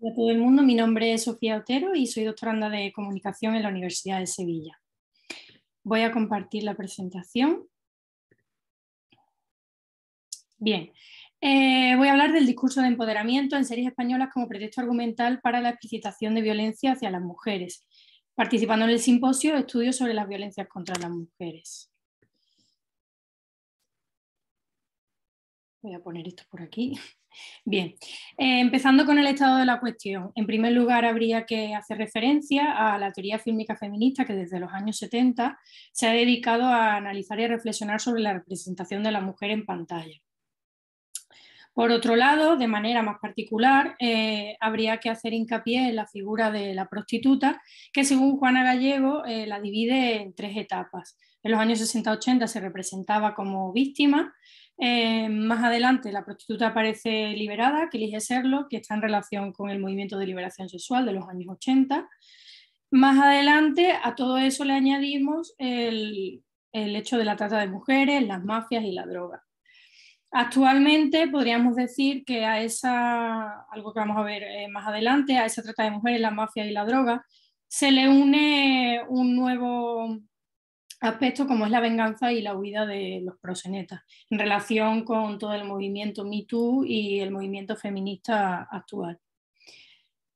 Hola a todo el mundo, mi nombre es Sofía Otero y soy doctoranda de Comunicación en la Universidad de Sevilla. Voy a compartir la presentación. Bien, voy a hablar del discurso de empoderamiento en series españolas como pretexto argumental para la explicitación de violencia hacia las mujeres, participando en el simposio Estudios sobre las violencias contra las mujeres. Voy a poner esto por aquí. Bien, empezando con el estado de la cuestión. En primer lugar, habría que hacer referencia a la teoría fílmica feminista que desde los años 70 se ha dedicado a analizar y a reflexionar sobre la representación de la mujer en pantalla. Por otro lado, de manera más particular, habría que hacer hincapié en la figura de la prostituta, que según Juana Gallego la divide en tres etapas. En los años 60-80 se representaba como víctima. Más adelante la prostituta aparece liberada, que elige serlo, que está en relación con el movimiento de liberación sexual de los años 80. Más adelante a todo eso le añadimos el hecho de la trata de mujeres, las mafias y la droga. Actualmente podríamos decir que a esa, algo que vamos a ver más adelante, a esa trata de mujeres, la mafia y la droga, se le une un nuevo aspecto como es la venganza y la huida de los proxenetas, en relación con todo el movimiento Me Too y el movimiento feminista actual.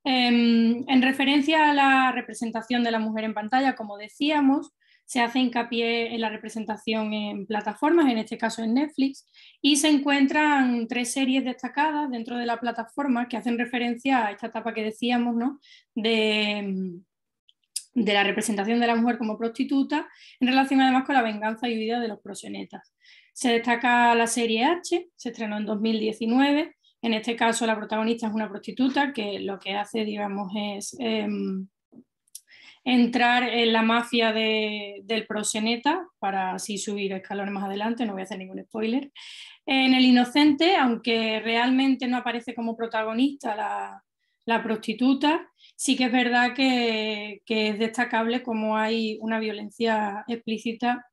En referencia a la representación de la mujer en pantalla, como decíamos, se hace hincapié en la representación en plataformas, en este caso en Netflix, y se encuentran tres series destacadas dentro de la plataforma que hacen referencia a esta etapa que decíamos, ¿no? de la representación de la mujer como prostituta, en relación además con la venganza y huida de los proxenetas. Se destaca la serie H, se estrenó en 2019. En este caso la protagonista es una prostituta que lo que hace, digamos, es entrar en la mafia del proxeneta para así subir escalones más adelante, no voy a hacer ningún spoiler. En El Inocente, aunque realmente no aparece como protagonista la prostituta, sí que es verdad que es destacable cómo hay una violencia explícita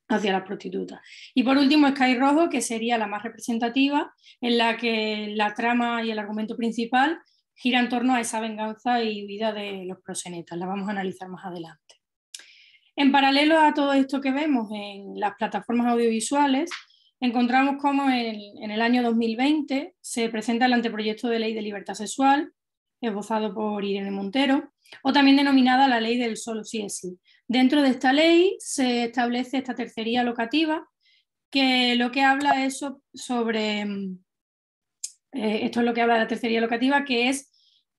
hacia las prostitutas. Y por último, Sky Rojo, que sería la más representativa, en la que la trama y el argumento principal gira en torno a esa venganza y huida de los proxenetas. La vamos a analizar más adelante. En paralelo a todo esto que vemos en las plataformas audiovisuales, encontramos cómo en el año 2020 se presenta el anteproyecto de ley de libertad sexual, esbozado por Irene Montero, o también denominada la ley del solo sí es sí. Dentro de esta ley se establece esta tercería locativa, que lo que habla es sobre, esto es lo que habla de la tercería locativa, que es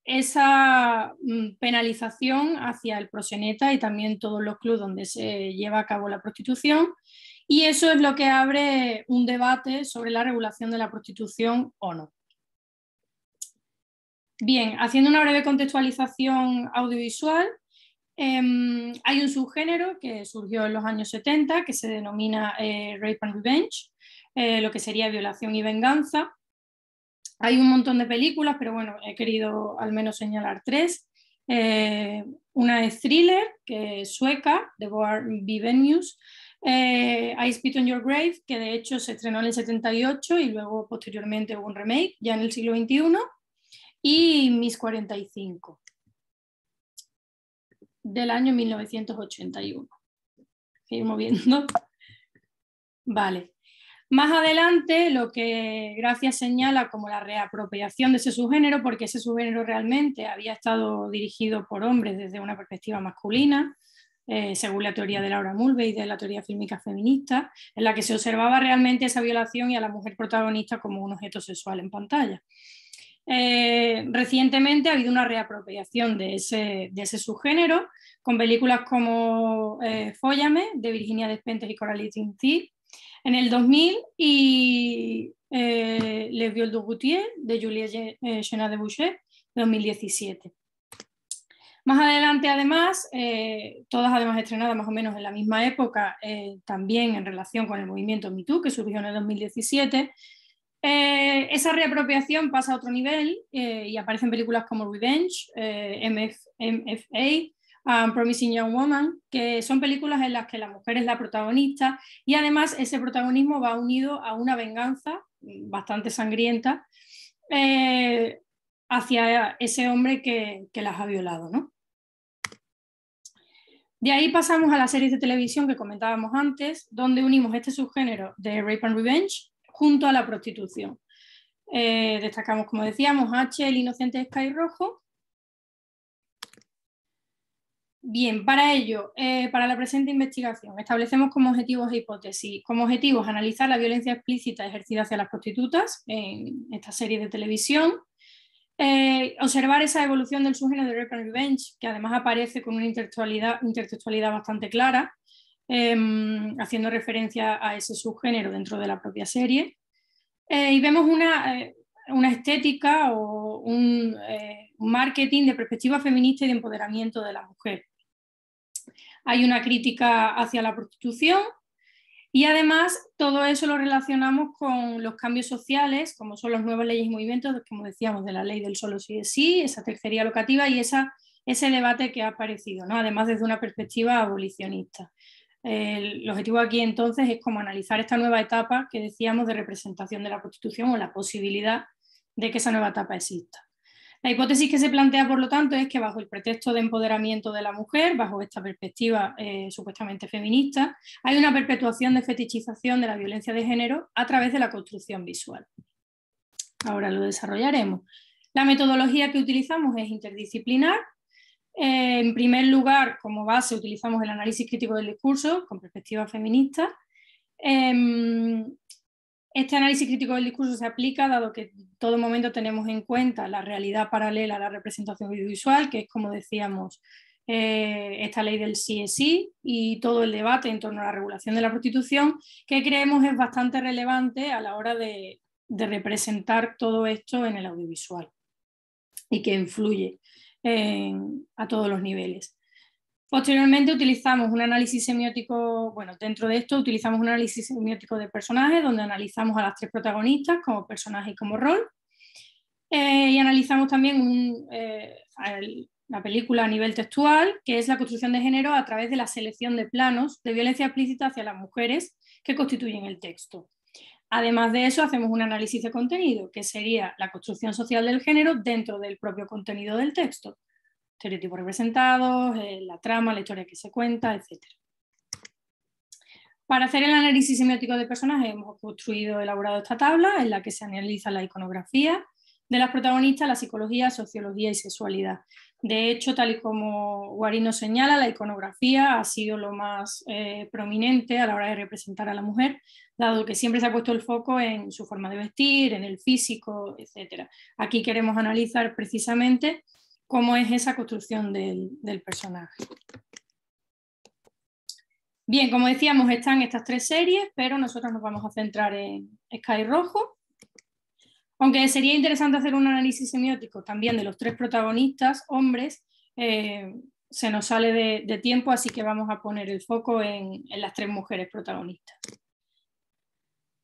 esa penalización hacia el proxeneta y también todos los clubes donde se lleva a cabo la prostitución, y eso es lo que abre un debate sobre la regulación de la prostitución o no. Bien, haciendo una breve contextualización audiovisual, hay un subgénero que surgió en los años 70 que se denomina Rape and Revenge, lo que sería violación y venganza. Hay un montón de películas, pero bueno, he querido al menos señalar tres. Una es Thriller, que es sueca, de Boar Vivenius. I Spit on Your Grave, que de hecho se estrenó en el 78 y luego posteriormente hubo un remake, ya en el siglo XXI. Y Miss 45, del año 1981. Seguimos viendo. Vale. Más adelante, lo que Gracia señala como la reapropiación de ese subgénero, porque ese subgénero realmente había estado dirigido por hombres desde una perspectiva masculina, según la teoría de Laura Mulvey y de la teoría fílmica feminista, en la que se observaba realmente esa violación y a la mujer protagonista como un objeto sexual en pantalla. Recientemente ha habido una reapropiación de ese subgénero con películas como Fóllame, de Virginia Despentes y Coralie Tintin, en el 2000, y Les Viols de Gautier, de Juliette Chenat de Boucher, de 2017. Más adelante, además, todas además estrenadas más o menos en la misma época, también en relación con el movimiento Me Too, que surgió en el 2017, esa reapropiación pasa a otro nivel y aparecen películas como Revenge, MFA, Promising Young Woman, que son películas en las que la mujer es la protagonista y además ese protagonismo va unido a una venganza bastante sangrienta hacia ese hombre que las ha violado, ¿no? De ahí pasamos a las series de televisión que comentábamos antes, donde unimos este subgénero de Rape and Revenge junto a la prostitución. Destacamos, como decíamos, H, El inocente Sky Rojo. Bien, para ello, para la presente investigación, establecemos como objetivos e hipótesis. Como objetivos, analizar la violencia explícita ejercida hacia las prostitutas en esta serie de televisión. Observar esa evolución del subgénero de Rape and Revenge, que además aparece con una intertextualidad bastante clara, haciendo referencia a ese subgénero dentro de la propia serie. Y vemos una estética o un marketing de perspectiva feminista y de empoderamiento de la mujer. Hay una crítica hacia la prostitución y además todo eso lo relacionamos con los cambios sociales, como son las nuevas leyes y movimientos, como decíamos, de la ley del solo sí es sí, esa tercería locativa y ese debate que ha aparecido, ¿no? Además desde una perspectiva abolicionista. El objetivo aquí entonces es como analizar esta nueva etapa que decíamos de representación de la prostitución o la posibilidad de que esa nueva etapa exista. La hipótesis que se plantea, por lo tanto, es que bajo el pretexto de empoderamiento de la mujer, bajo esta perspectiva supuestamente feminista, hay una perpetuación de fetichización de la violencia de género a través de la construcción visual. Ahora lo desarrollaremos. La metodología que utilizamos es interdisciplinar. En primer lugar, como base, utilizamos el análisis crítico del discurso con perspectiva feminista. Este análisis crítico del discurso se aplica dado que en todo momento tenemos en cuenta la realidad paralela a la representación audiovisual, que es, como decíamos, esta ley del sí es sí y todo el debate en torno a la regulación de la prostitución, que creemos es bastante relevante a la hora de representar todo esto en el audiovisual y que influye a todos los niveles. Posteriormente utilizamos un análisis semiótico, bueno, dentro de esto utilizamos un análisis semiótico de personajes donde analizamos a las tres protagonistas como personaje y como rol y analizamos también la película a nivel textual, que es la construcción de género a través de la selección de planos de violencia explícita hacia las mujeres que constituyen el texto. Además de eso hacemos un análisis de contenido, que sería la construcción social del género dentro del propio contenido del texto. Estereotipos representados, la trama, la historia que se cuenta, etc. Para hacer el análisis semiótico de personajes hemos elaborado esta tabla en la que se analiza la iconografía de las protagonistas, la psicología, sociología y sexualidad. De hecho, tal y como Guarín señala, la iconografía ha sido lo más prominente a la hora de representar a la mujer, dado que siempre se ha puesto el foco en su forma de vestir, en el físico, etc. Aquí queremos analizar precisamente cómo es esa construcción del personaje. Bien, como decíamos, están estas tres series, pero nosotros nos vamos a centrar en Sky Rojo. Aunque sería interesante hacer un análisis semiótico también de los tres protagonistas, hombres, se nos sale de tiempo, así que vamos a poner el foco en las tres mujeres protagonistas.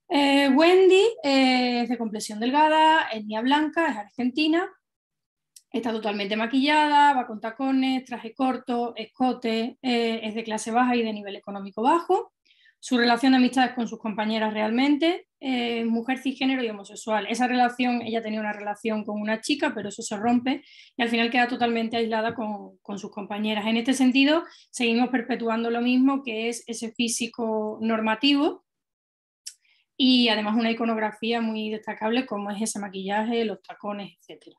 Wendy es de complexión delgada, etnia blanca, es argentina. Está totalmente maquillada, va con tacones, traje corto, escote, es de clase baja y de nivel económico bajo. Su relación de amistad es con sus compañeras realmente, mujer cisgénero y homosexual. Esa relación, ella tenía una relación con una chica, pero eso se rompe y al final queda totalmente aislada con sus compañeras. En este sentido, seguimos perpetuando lo mismo, que es ese físico normativo y además una iconografía muy destacable como es ese maquillaje, los tacones, etc.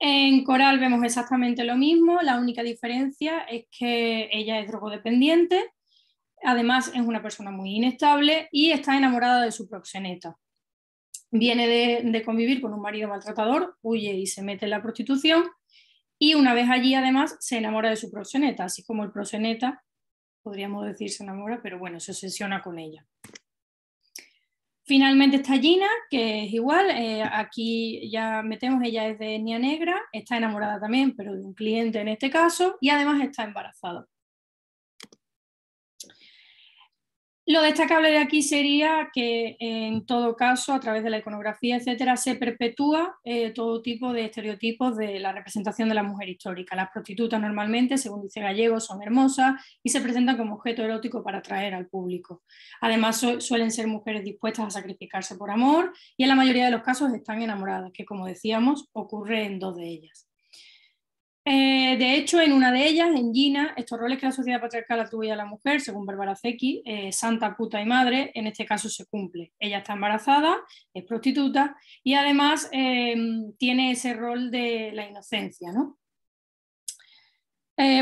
En Coral vemos exactamente lo mismo, la única diferencia es que ella es drogodependiente, además es una persona muy inestable y está enamorada de su proxeneta. Viene de convivir con un marido maltratador, huye y se mete en la prostitución y una vez allí además se enamora de su proxeneta, así como el proxeneta, podríamos decir se enamora, pero bueno, se obsesiona con ella. Finalmente está Gina, que es igual, aquí ya metemos, ella es de etnia negra, está enamorada también, pero de un cliente en este caso, y además está embarazada. Lo destacable de aquí sería que, en todo caso, a través de la iconografía, etcétera, se perpetúa todo tipo de estereotipos de la representación de la mujer histórica. Las prostitutas normalmente, según dice Gallego, son hermosas y se presentan como objeto erótico para atraer al público. Además, suelen ser mujeres dispuestas a sacrificarse por amor y en la mayoría de los casos están enamoradas, que, como decíamos, ocurre en 2 de ellas. De hecho, en una de ellas, en Gina, estos roles que la sociedad patriarcal atribuye a la mujer, según Bárbara Zecchi, santa, puta y madre, en este caso se cumple. Ella está embarazada, es prostituta y además tiene ese rol de la inocencia, ¿no?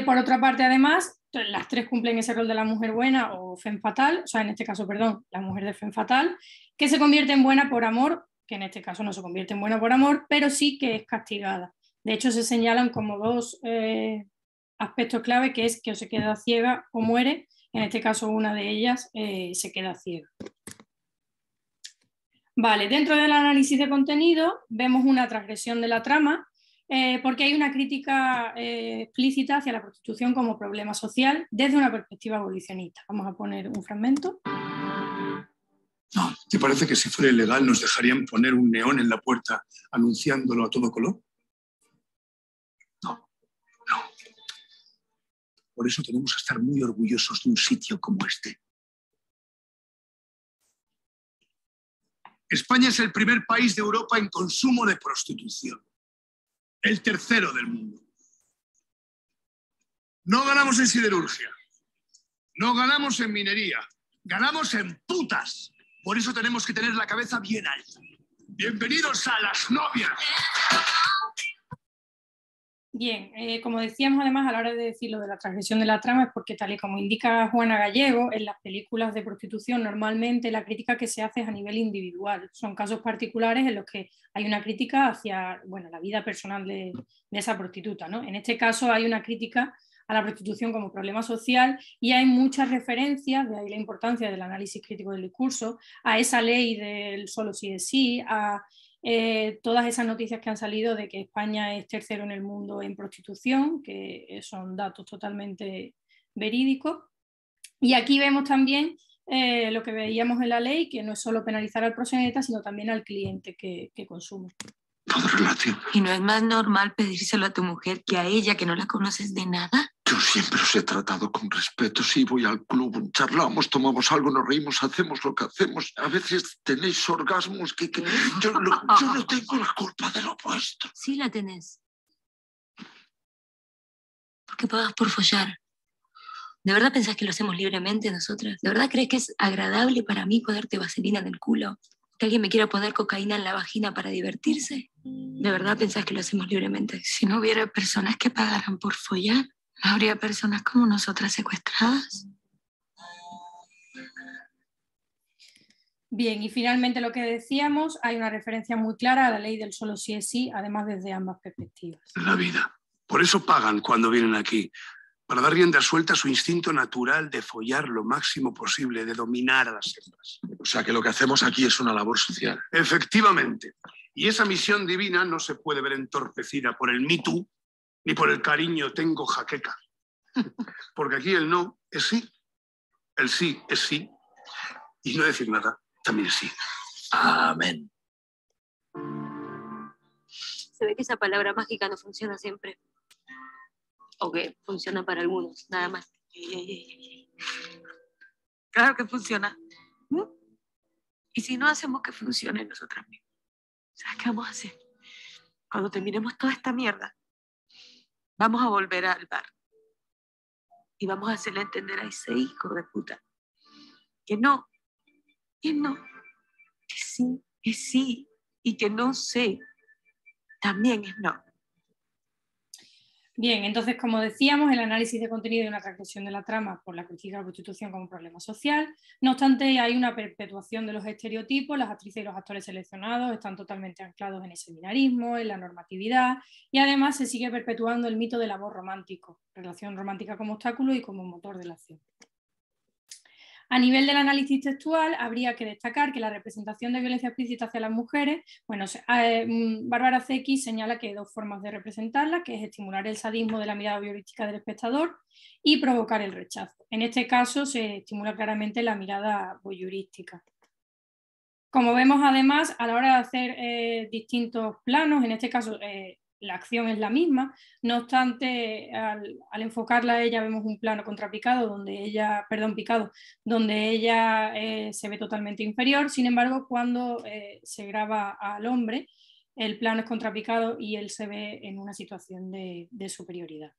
Por otra parte, además, las 3 cumplen ese rol de la mujer buena o femme fatale, o sea, en este caso, perdón, la mujer de femme fatale, que se convierte en buena por amor, que en este caso no se convierte en buena por amor, pero sí que es castigada. De hecho, se señalan como 2 aspectos clave, que es que o se queda ciega o muere. En este caso, una de ellas se queda ciega. Vale, dentro del análisis de contenido vemos una transgresión de la trama, porque hay una crítica explícita hacia la prostitución como problema social desde una perspectiva abolicionista. Vamos a poner un fragmento. No, ¿te parece que si fuera ilegal nos dejarían poner un neón en la puerta anunciándolo a todo color? No, no. Por eso tenemos que estar muy orgullosos de un sitio como este. España es el primer país de Europa en consumo de prostitución. El 3º del mundo. No ganamos en siderurgia. No ganamos en minería. Ganamos en putas. Por eso tenemos que tener la cabeza bien alta. Bienvenidos a Las Novias. Bien, como decíamos además a la hora de decir lo de la transgresión de la trama es porque, tal y como indica Juana Gallego, en las películas de prostitución normalmente la crítica que se hace es a nivel individual. Son casos particulares en los que hay una crítica hacia, bueno, la vida personal de esa prostituta, ¿no? En este caso hay una crítica a la prostitución como problema social y hay muchas referencias, de ahí la importancia del análisis crítico del discurso, a esa ley del solo sí es sí, a todas esas noticias que han salido de que España es 3º en el mundo en prostitución, que son datos totalmente verídicos. Y aquí vemos también lo que veíamos en la ley, que no es solo penalizar al proxeneta, sino también al cliente que consume. Todo relativo. ¿Y no es más normal pedírselo a tu mujer que a ella, que no la conoces de nada? Yo siempre os he tratado con respeto. Sí, voy al club, charlamos, tomamos algo, nos reímos, hacemos lo que hacemos. A veces tenéis orgasmos que yo no tengo la culpa de lo vuestro. Sí la tenés. ¿Por qué pagas por follar? ¿De verdad pensás que lo hacemos libremente nosotras? ¿De verdad crees que es agradable para mí ponerte vaselina en el culo? ¿Que alguien me quiera poner cocaína en la vagina para divertirse? ¿De verdad pensás que lo hacemos libremente? Si no hubiera personas que pagaran por follar, ¿no habría personas como nosotras secuestradas? Bien, y finalmente lo que decíamos, hay una referencia muy clara a la ley del solo sí es sí, además desde ambas perspectivas. La vida. Por eso pagan cuando vienen aquí. Para dar rienda suelta a su instinto natural de follar lo máximo posible, de dominar a las hembras. O sea que lo que hacemos aquí es una labor social. Efectivamente. Y esa misión divina no se puede ver entorpecida por el Me Too ni por el cariño tengo jaqueca. Porque aquí el no es sí, el sí es sí, y no decir nada también es sí. Amén. Se ve que esa palabra mágica no funciona siempre. O que funciona para algunos, nada más. Claro que funciona. Y si no hacemos que funcione nosotras mismas, ¿sabes qué vamos a hacer? Cuando terminemos toda esta mierda, vamos a volver al bar. Y vamos a hacerle entender a ese hijo de puta que no, que no, que sí, y que no sé, también es no. Bien, entonces, como decíamos, el análisis de contenido y una transgresión de la trama por la crítica de la prostitución como problema social. No obstante, hay una perpetuación de los estereotipos, las actrices y los actores seleccionados están totalmente anclados en ese binarismo, en la normatividad, y además se sigue perpetuando el mito del amor romántico, relación romántica como obstáculo y como motor de la acción. A nivel del análisis textual, habría que destacar que la representación de violencia explícita hacia las mujeres, bueno, Bárbara Zecchi señala que hay dos formas de representarla, que es estimular el sadismo de la mirada voyeurística del espectador y provocar el rechazo. En este caso se estimula claramente la mirada voyeurística. Como vemos además, a la hora de hacer distintos planos, en este caso la acción es la misma, no obstante, al enfocarla a ella vemos un plano contrapicado, picado, donde ella se ve totalmente inferior. Sin embargo, cuando se graba al hombre, el plano es contrapicado y él se ve en una situación de superioridad.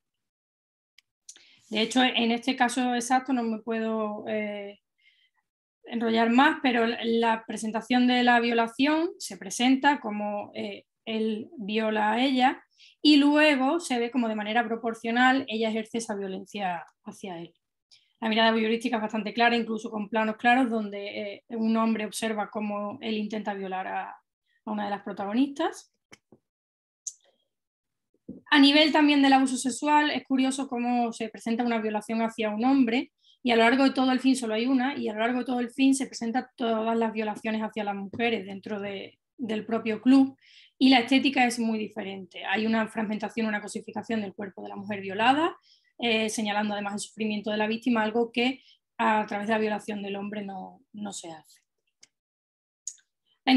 De hecho, en este caso exacto no me puedo enrollar más, pero la presentación de la violación se presenta como él viola a ella y luego se ve como de manera proporcional ella ejerce esa violencia hacia él. La mirada voyeurística es bastante clara, incluso con planos claros donde un hombre observa cómo él intenta violar a una de las protagonistas. A nivel también del abuso sexual, es curioso cómo se presenta una violación hacia un hombre y a lo largo de todo el film solo hay una, y a lo largo de todo el film se presentan todas las violaciones hacia las mujeres dentro del propio club, y la estética es muy diferente. Hay una fragmentación, una cosificación del cuerpo de la mujer violada, señalando además el sufrimiento de la víctima, algo que a través de la violación del hombre no se hace. La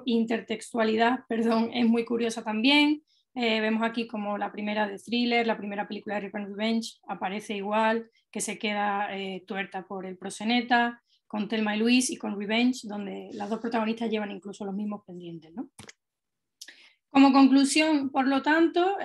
intertextualidad, es muy curiosa también. Vemos aquí como la primera de Thriller, la primera película de Rape and Revenge aparece igual, que se queda tuerta por el proxeneta, con Thelma y Louise, y con Revenge, donde las dos protagonistas llevan incluso los mismos pendientes, ¿no? Como conclusión, por lo tanto,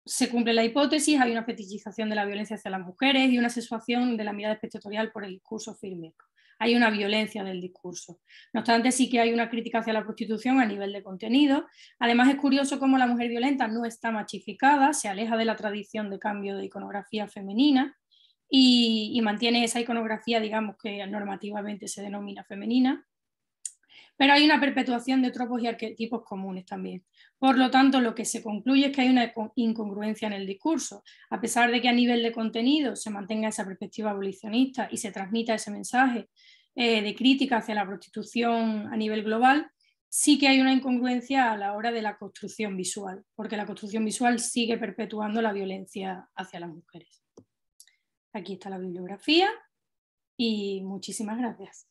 se cumple la hipótesis, hay una fetichización de la violencia hacia las mujeres y una sexuación de la mirada espectatorial por el discurso fílmico. Hay una violencia del discurso. No obstante, sí que hay una crítica hacia la prostitución a nivel de contenido. Además, es curioso cómo la mujer violenta no está machificada, se aleja de la tradición de cambio de iconografía femenina y mantiene esa iconografía, digamos, que normativamente se denomina femenina. Pero hay una perpetuación de tropos y arquetipos comunes también. Por lo tanto, lo que se concluye es que hay una incongruencia en el discurso. A pesar de que a nivel de contenido se mantenga esa perspectiva abolicionista y se transmita ese mensaje de crítica hacia la prostitución a nivel global, sí que hay una incongruencia a la hora de la construcción visual, porque la construcción visual sigue perpetuando la violencia hacia las mujeres. Aquí está la bibliografía y muchísimas gracias.